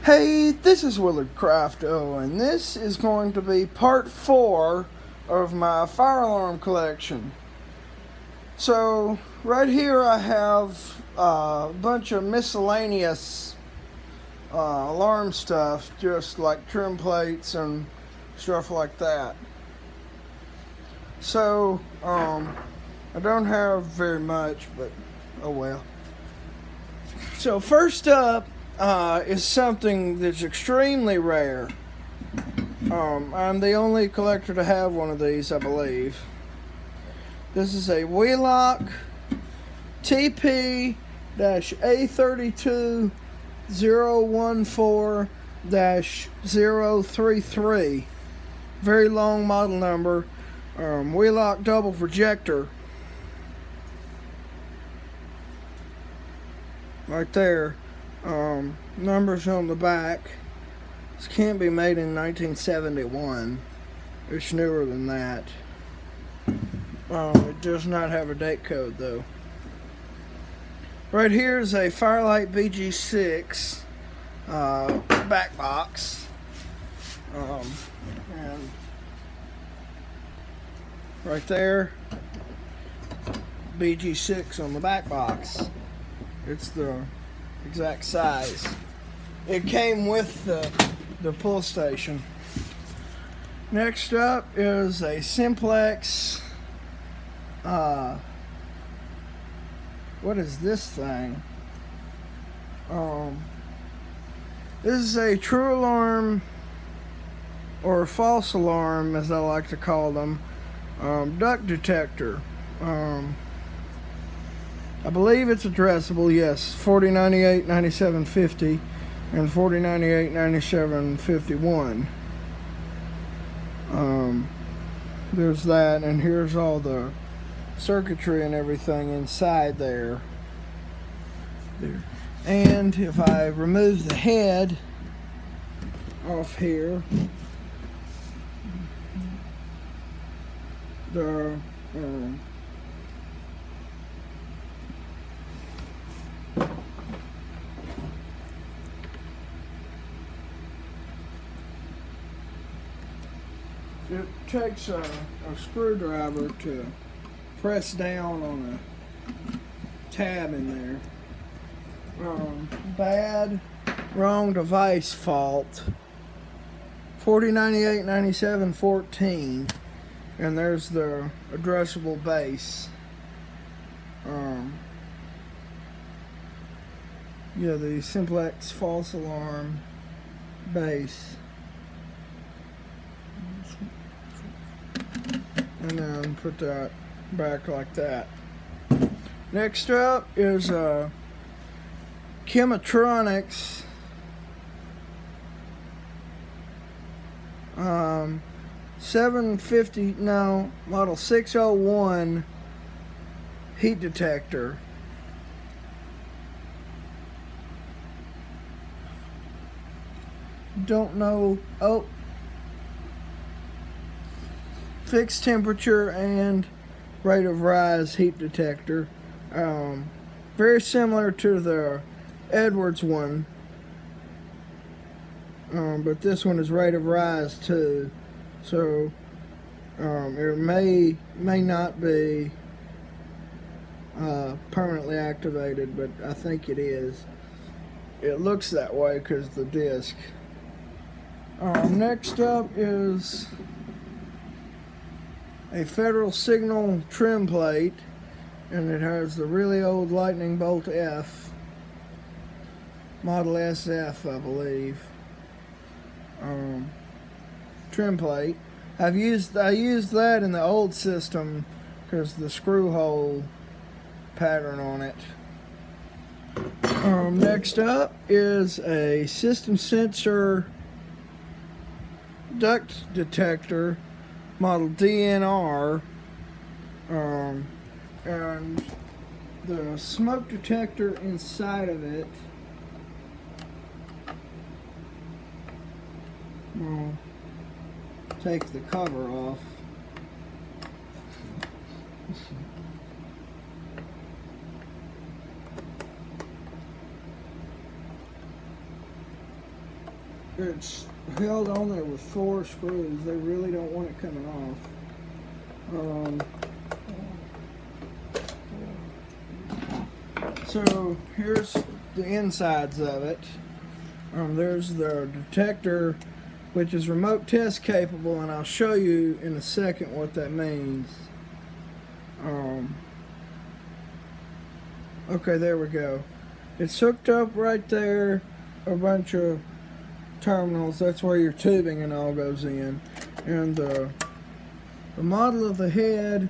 Hey, this is Willard Crafto, and this is going to be part 4 of my fire alarm collection. So, right here I have a bunch of miscellaneous alarm stuff, just like trim plates and stuff like that. So, I don't have very much, but oh well. So, first up, is something that's extremely rare. I'm the only collector to have one of these, I believe. This is a Wheelock TP-A32014-033. Very long model number. Wheelock double projector. Right there. Numbers on the back. This can't be made in 1971. It's newer than that. It does not have a date code though. Right here is a Firelight BG6 back box. And right there, BG6 on the back box. It's the exact size. It came with the pull station. Next up is a Simplex. What is this thing? This is a true alarm, or false alarm as I like to call them, duct detector. I believe it's addressable, yes, 4098-9750 and 4098-9751. There's that, and here's all the circuitry and everything inside there. And if I remove the head off here, the it takes a screwdriver to press down on a tab in there. Bad, wrong device fault. 4098-9714, and there's the addressable base. Yeah, the Simplex false alarm base. And then put that back like that. Next up is Chematronics model 601 heat detector. Don't know. Oh, fixed temperature and rate of rise heat detector. Very similar to the Edwards one, but this one is rate of rise too, so it may not be permanently activated, but I think it is. It looks that way because the disc. Next up is a Federal Signal trim plate, and it has the really old Lightning Bolt F, model SF, I believe. Trim plate. I used that in the old system because the screw hole pattern on it. Next up is a system sensor duct detector, model DNR, and the smoke detector inside of it. We'll take the cover off. it's held on there with 4 screws. They really don't want it coming off. So here's the insides of it. There's the detector, which is remote test capable, and I'll show you in a second what that means. Okay, there we go. It's hooked up right there, a bunch of terminals. That's where your tubing and all goes in. And the model of the head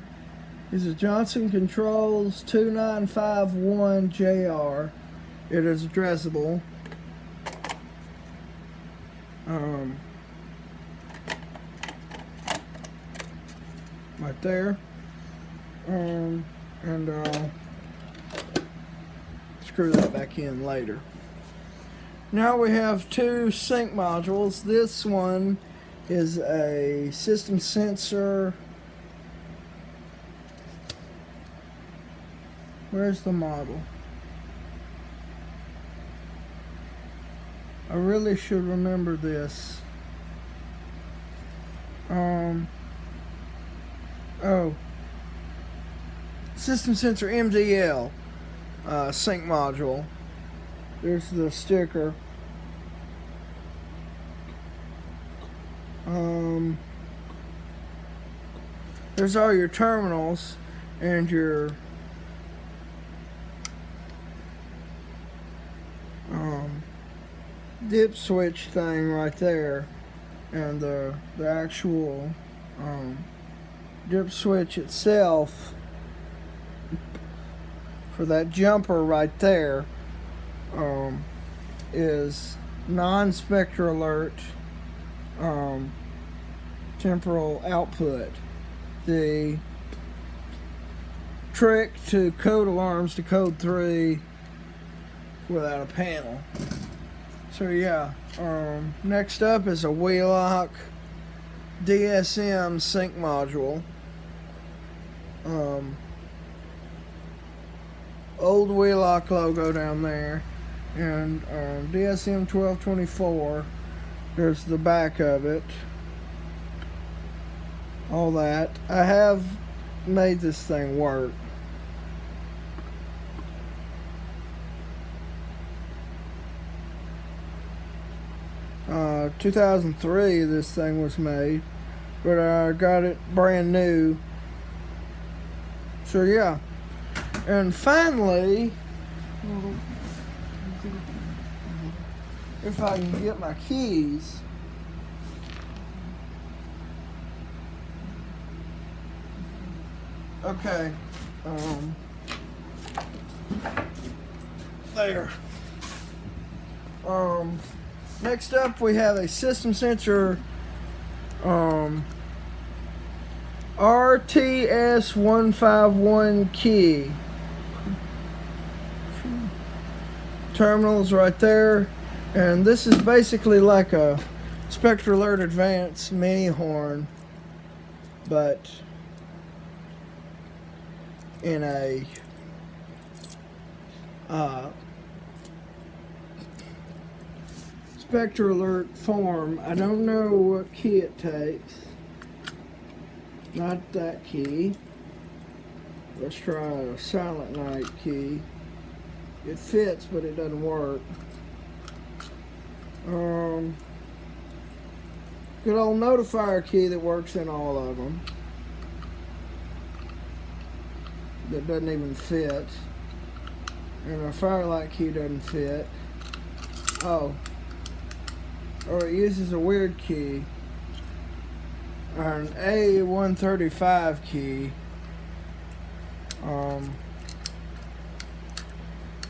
is a Johnson Controls 2951JR. It is addressable. Right there. And screw that back in later. Now we have 2 sync modules. This one is a system sensor. Where's the model? I really should remember this. Oh. System sensor MDL sync module. There's the sticker. There's all your terminals and your dip switch thing right there, and the actual dip switch itself for that jumper right there is non-spectra alert temporal output. The trick to code alarms to code 3 without a panel. So yeah, next up is a Wheelock DSM sync module. Old Wheelock logo down there, and DSM 1224. There's the back of it. All that. I have made this thing work. Uh, 2003 this thing was made, but I got it brand new. So yeah. And finally, if I can get my keys, okay, there. Next up we have a system sensor RTS151 key. Terminals right there, and this is basically like a Spectra Alert Advance mini horn, but in a Spectra Alert form. I don't know what key it takes. Not that key. Let's try a Silent Night key. It fits, but it doesn't work. Good old notifier key that works in all of them. That doesn't even fit. And a firelight key doesn't fit. Oh. Or it uses a weird key. An A135 key.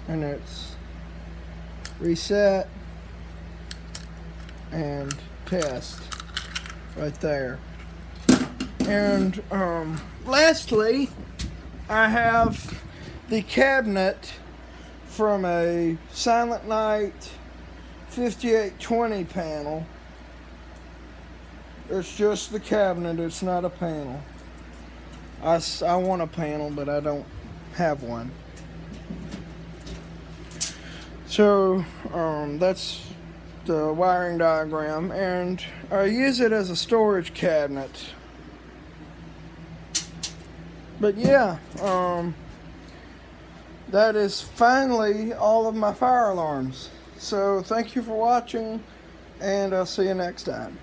And it's reset and test right there. And lastly, I have the cabinet from a Silent Night 5820 panel. It's just the cabinet, it's not a panel. I want a panel, but I don't have one. So that's the wiring diagram, and I use it as a storage cabinet. But yeah, that is finally all of my fire alarms. So thank you for watching, and I'll see you next time.